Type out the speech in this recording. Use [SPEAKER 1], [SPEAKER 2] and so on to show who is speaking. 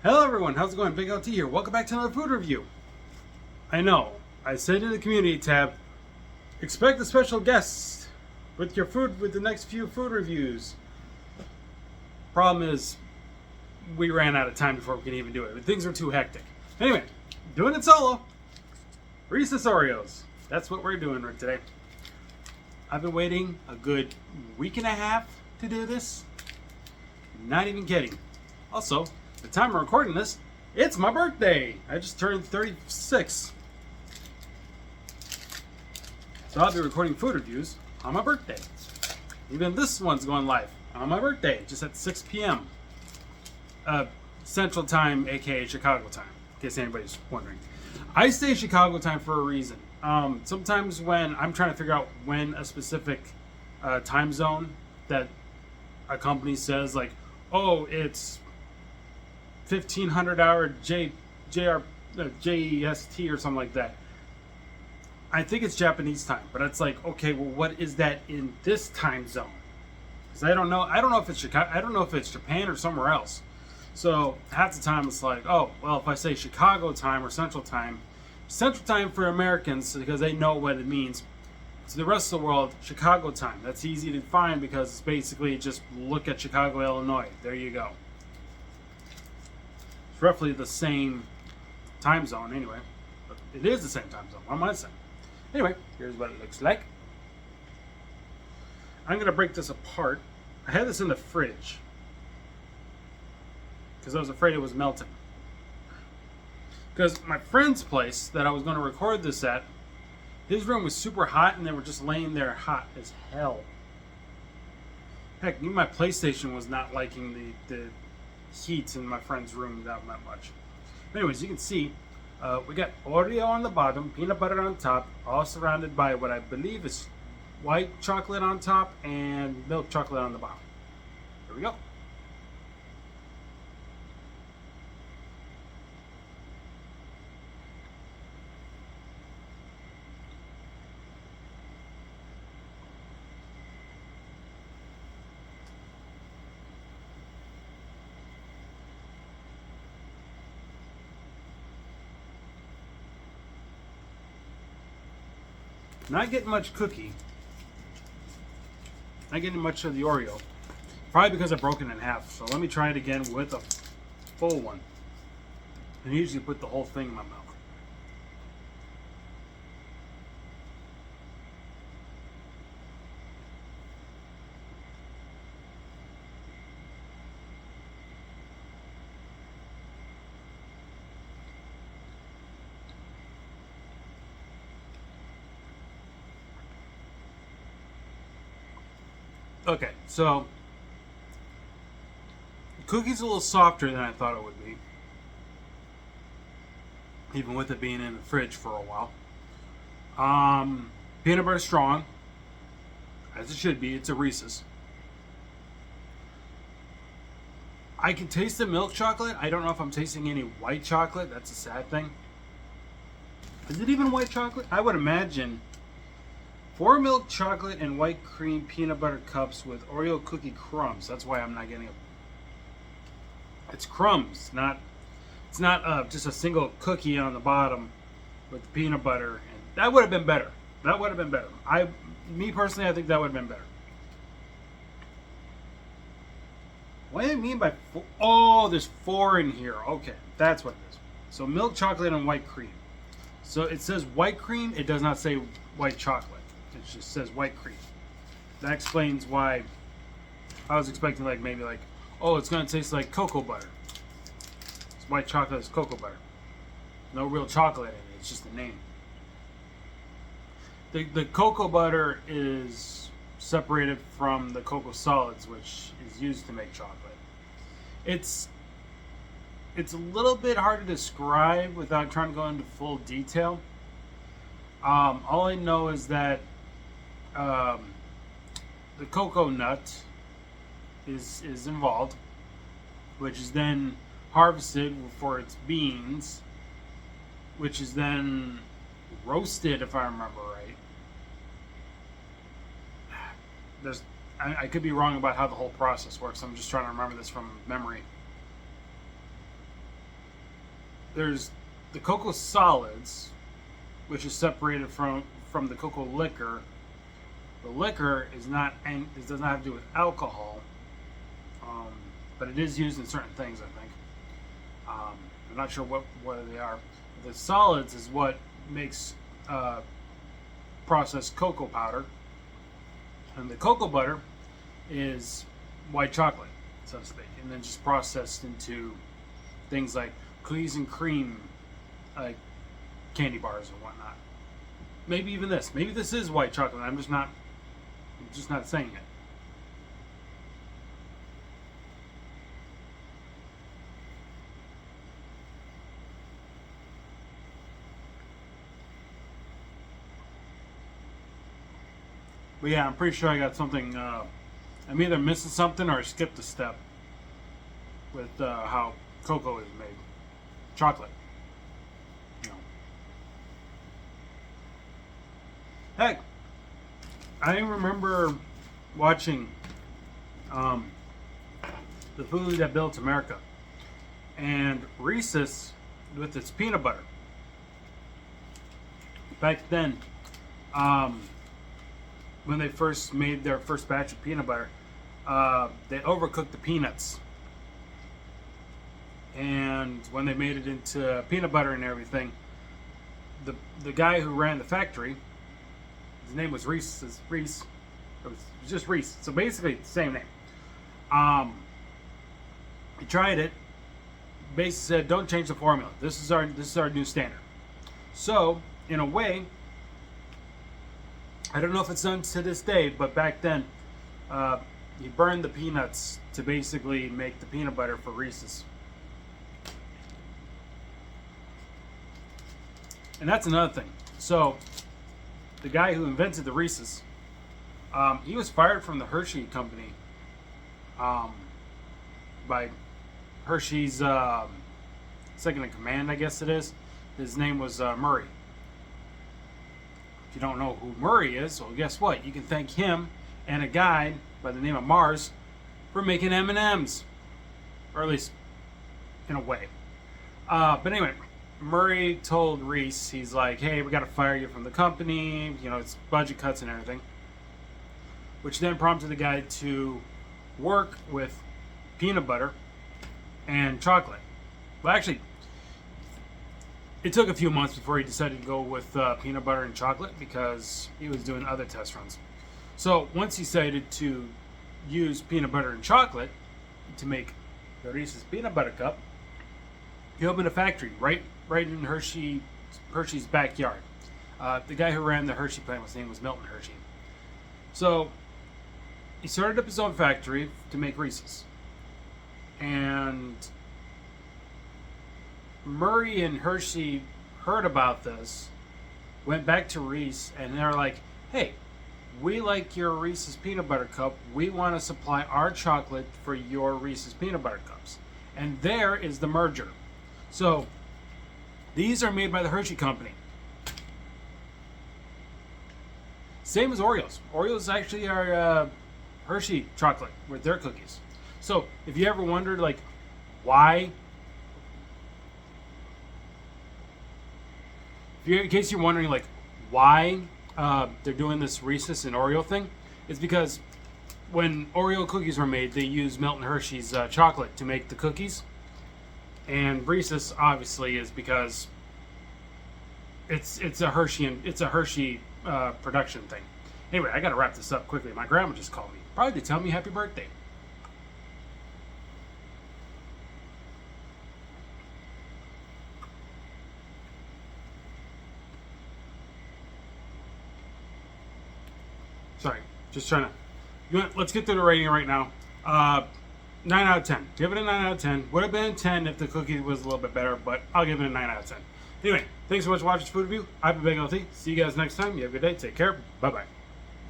[SPEAKER 1] Hello everyone, how's it going? BigLT here. Welcome back to another food review. I know, I said in the community tab, expect a special guest with your food with the next few food reviews. Problem is, we ran out of time before we could even do it. Things were too hectic. Anyway, doing it solo. Reese's Oreos. That's what we're doing right today. I've been waiting a good week and a half to do this. Not even kidding. Also, the time I'm recording this, it's my birthday. I just turned 36. So I'll be recording food reviews on my birthday. Even this one's going live on my birthday, just at 6 p.m. Central Time, aka Chicago time, in case anybody's wondering. I say Chicago time for a reason. Sometimes when I'm trying to figure out when a specific time zone that a company says, like, oh, it's 1500 hour JEST or something like that. I think it's Japanese time, but it's like, okay, well, what is that in this time zone? Because I don't know. I don't know if it's Chicago. I don't know if it's Japan or somewhere else. So half the time it's like, oh, well, if I say Chicago time or Central time for Americans because they know what it means. To the rest of the world, Chicago time. That's easy to find because it's basically just look at Chicago, Illinois. There you go. It's roughly the same time zone anyway. But it is the same time zone. What am I saying? Anyway, here's what it looks like. I'm going to break this apart. I had this in the fridge because I was afraid it was melting. Because my friend's place that I was going to record this at, his room was super hot and they were just laying there hot as hell. Heck, even my PlayStation was not liking the heat in my friend's room that much. Anyways, you can see we got Oreo on the bottom, peanut butter on top, all surrounded by what I believe is white chocolate on top and milk chocolate on the bottom. Here we go. Not getting much cookie. Not getting much of the Oreo. Probably because I broke it in half. So let me try it again with a full one. I usually put the whole thing in my mouth. Okay, so the cookie's a little softer than I thought it would be, even with it being in the fridge for a while. Peanut butter strong, as it should be. It's a Reese's. I can taste the milk chocolate. I don't know if I'm tasting any white chocolate. That's a sad thing. Is it even white chocolate? I would imagine. 4 milk chocolate and white cream peanut butter cups with Oreo cookie crumbs. That's why I'm not getting it. It's crumbs, it's not just a single cookie on the bottom with the peanut butter. And that would have been better. That would have been better. Me personally, I think that would have been better. What do you mean by 4? Oh, there's 4 in here. Okay, that's what it is. So milk chocolate and white cream. So it says white cream. It does not say white chocolate. It just says white cream. That explains why I was expecting maybe oh, it's going to taste like cocoa butter. It's white chocolate is cocoa butter. No real chocolate in it. It's just a name. The cocoa butter is separated from the cocoa solids, which is used to make chocolate. It's a little bit hard to describe without trying to go into full detail. All I know is that the cocoa nut is involved, which is then harvested for its beans, which is then roasted, if I remember right. I could be wrong about how the whole process works. I'm just trying to remember this from memory. there's the cocoa solids, which is separated from the cocoa liquor. The liquor is not, and it does not have to do with alcohol, but it is used in certain things, I think. I'm not sure what they are. The solids is what makes processed cocoa powder, and the cocoa butter is white chocolate, so to speak, and then just processed into things like cookies and cream, like candy bars and whatnot. Maybe even this. Maybe this is white chocolate. I'm just not saying it. But yeah, I'm pretty sure I got something. I'm either missing something or I skipped a step with how cocoa is made. Chocolate. You know. Heck, I remember watching the food that built America, and Reese's with its peanut butter. Back then, when they first made their first batch of peanut butter, they overcooked the peanuts. And when they made it into peanut butter and everything, the guy who ran the factory, his name was Reese. It was just Reese. So basically, the same name. He tried it. Basically said, "Don't change the formula. This is our new standard." So, in a way, I don't know if it's done to this day, but back then, he burned the peanuts to basically make the peanut butter for Reese's. And that's another thing. So, the guy who invented the Reese's, he was fired from the Hershey company by Hershey's second in command, I guess it is. His name was Murray. If you don't know who Murray is, well, guess what? You can thank him and a guy by the name of Mars for making M&Ms, or at least in a way. But anyway, Murray told Reese, he's like, "Hey, we got to fire you from the company. You know, it's budget cuts and everything," which then prompted the guy to work with peanut butter and chocolate. Well, actually, it took a few months before he decided to go with peanut butter and chocolate because he was doing other test runs. So once he decided to use peanut butter and chocolate to make the Reese's peanut butter cup, he opened a factory right in Hershey's backyard. The guy who ran the Hershey plant, his name was Milton Hershey. So he started up his own factory to make Reese's. And Murray and Hershey heard about this, went back to Reese, and they're like, "Hey, we like your Reese's peanut butter cup. We want to supply our chocolate for your Reese's peanut butter cups." And there is the merger. So these are made by the Hershey company. Same as Oreos. Oreos actually are Hershey chocolate with their cookies. So if you ever wondered, like, why, in case you're wondering, like, why they're doing this Reese's and Oreo thing, it's because when Oreo cookies were made, they used Milton Hershey's chocolate to make the cookies, and Reese's obviously is because it's a Hershey production thing. Anyway, I gotta wrap this up quickly. My grandma just called me, probably to tell me happy birthday. Sorry, just trying to. Let's get through the rating right now. 9 out of 10. Give it a 9 out of 10. Would have been a 10 if the cookie was a little bit better, but I'll give it a 9 out of 10. Anyway, thanks so much for watching this food review. I've been BigLT. See you guys next time. You have a good day. Take care. Bye bye.